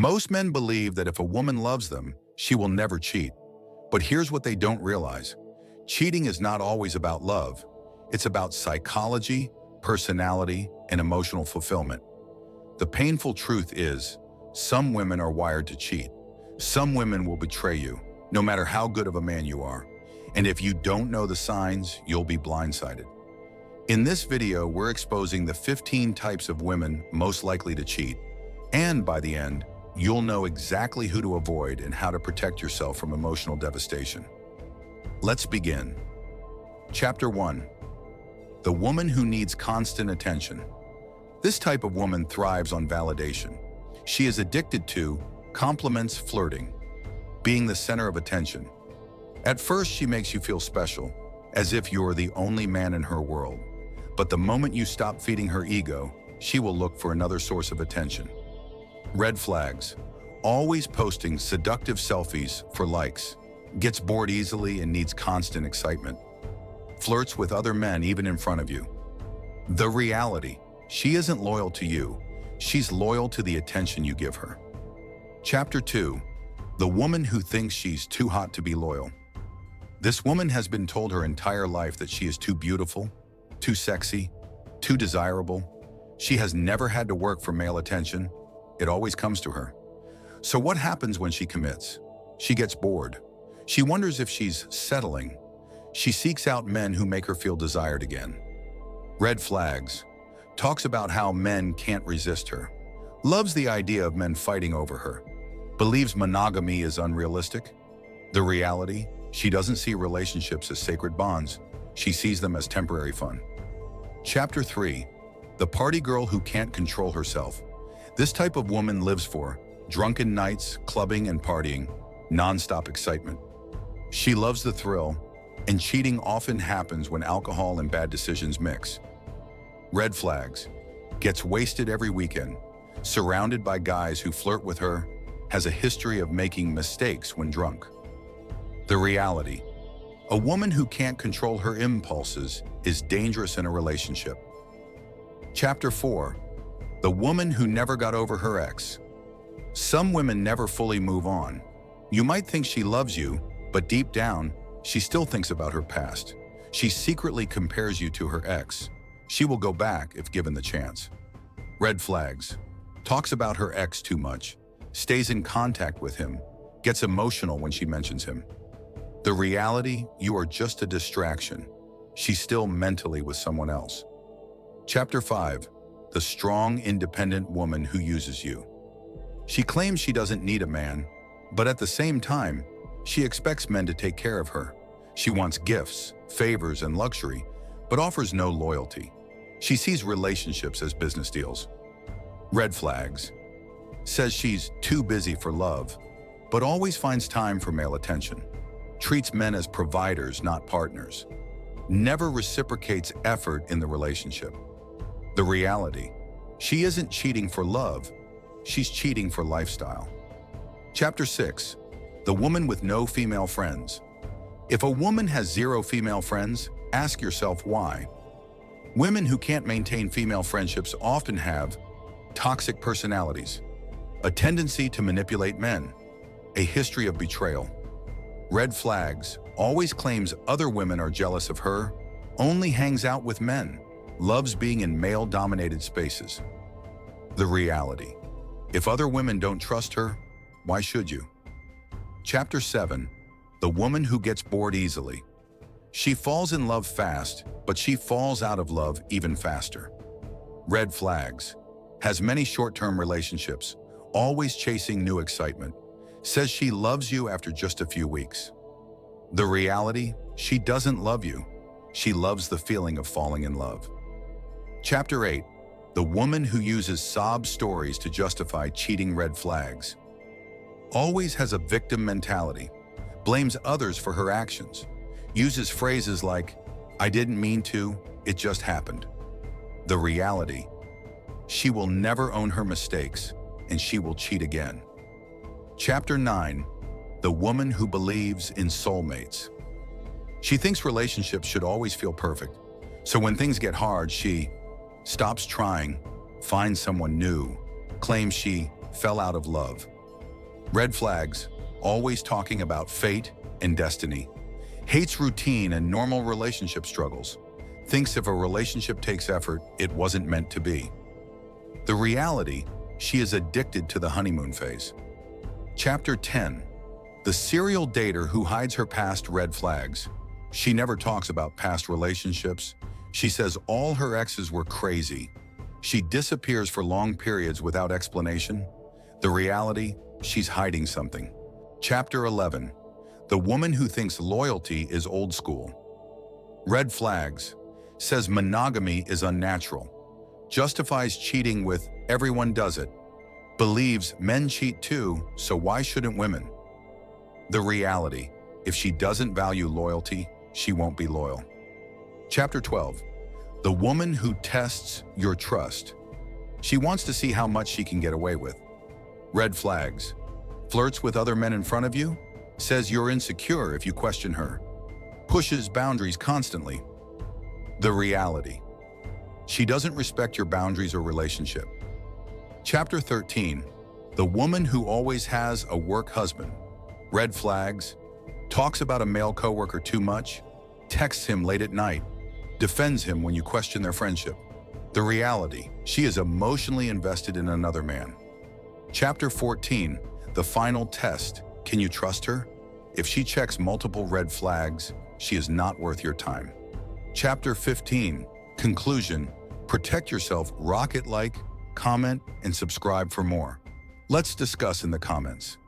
Most men believe that if a woman loves them, she will never cheat. But here's what they don't realize. Cheating is not always about love. It's about psychology, personality, and emotional fulfillment. The painful truth is, some women are wired to cheat. Some women will betray you, no matter how good of a man you are. And if you don't know the signs, you'll be blindsided. In this video, we're exposing the 15 types of women most likely to cheat. And by the end, you'll know exactly who to avoid and how to protect yourself from emotional devastation. Let's begin. Chapter 1. The woman who needs constant attention. This type of woman thrives on validation. She is addicted to compliments, flirting, being the center of attention. At first, she makes you feel special, as if you're the only man in her world. But the moment you stop feeding her ego, she will look for another source of attention. Red flags. Always posting seductive selfies for likes. Gets bored easily and needs constant excitement. Flirts with other men even in front of you. The reality. She isn't loyal to you. She's loyal to the attention you give her. Chapter 2. The woman who thinks she's too hot to be loyal. This woman has been told her entire life that she is too beautiful, too sexy, too desirable. She has never had to work for male attention. It always comes to her. So what happens when she commits? She gets bored. She wonders if she's settling. She seeks out men who make her feel desired again. Red flags. Talks about how men can't resist her. Loves the idea of men fighting over her. Believes monogamy is unrealistic. The reality, she doesn't see relationships as sacred bonds. She sees them as temporary fun. Chapter 3. The party girl who can't control herself. This type of woman lives for drunken nights, clubbing and partying, non-stop excitement. She loves the thrill, and cheating often happens when alcohol and bad decisions mix. Red flags. Gets wasted every weekend, surrounded by guys who flirt with her, has a history of making mistakes when drunk. The reality. A woman who can't control her impulses is dangerous in a relationship. Chapter 4. The woman who never got over her ex. Some women never fully move on. You might think she loves you, but deep down, she still thinks about her past. She secretly compares you to her ex. She will go back if given the chance. Red flags. Talks about her ex too much. Stays in contact with him. Gets emotional when she mentions him. The reality, you are just a distraction. She's still mentally with someone else. Chapter 5. The strong, independent woman who uses you. She claims she doesn't need a man, but at the same time, she expects men to take care of her. She wants gifts, favors, and luxury, but offers no loyalty. She sees relationships as business deals. Red flags. Says she's too busy for love, but always finds time for male attention. Treats men as providers, not partners. Never reciprocates effort in the relationship. The reality. She isn't cheating for love. She's cheating for lifestyle. Chapter 6. The woman with no female friends. If a woman has 0 female friends, ask yourself why. Women who can't maintain female friendships often have toxic personalities, a tendency to manipulate men, a history of betrayal. Red flags. Always claims other women are jealous of her, only hangs out with men, loves being in male-dominated spaces. The reality. If other women don't trust her, why should you? Chapter 7. The woman who gets bored easily. She falls in love fast, but she falls out of love even faster. Red flags. Has many short-term relationships, always chasing new excitement. Says she loves you after just a few weeks. The reality, she doesn't love you. She loves the feeling of falling in love. Chapter 8. The woman who uses sob stories to justify cheating. Red flags. Always has a victim mentality. Blames others for her actions. Uses phrases like, "I didn't mean to, it just happened." The reality. She will never own her mistakes, and she will cheat again. Chapter 9. The woman who believes in soulmates. She thinks relationships should always feel perfect. So when things get hard, she stops trying, finds someone new, claims she fell out of love. Red flags, always talking about fate and destiny. Hates routine and normal relationship struggles. Thinks if a relationship takes effort, it wasn't meant to be. The reality, she is addicted to the honeymoon phase. Chapter 10. The serial dater who hides her past red flags. She never talks about past relationships. She says all her exes were crazy. She disappears for long periods without explanation. The reality, she's hiding something. Chapter 11. The woman who thinks loyalty is old school. Red flags. Says monogamy is unnatural. Justifies cheating with everyone does it. Believes men cheat too, so why shouldn't women? The reality, if she doesn't value loyalty, she won't be loyal. Chapter 12. The woman who tests your trust. She wants to see how much she can get away with. Red flags. Flirts with other men in front of you. Says you're insecure if you question her. Pushes boundaries constantly. The reality. She doesn't respect your boundaries or relationship. Chapter 13. The woman who always has a work husband. Red flags. Talks about a male coworker too much. Texts him late at night. Defends him when you question their friendship. The reality. She is emotionally invested in another man. Chapter 14. The final test. Can you trust her? If she checks multiple red flags, she is not worth your time. Chapter 15. Conclusion. Protect yourself. Rocket like, comment, and subscribe for more. Let's discuss in the comments.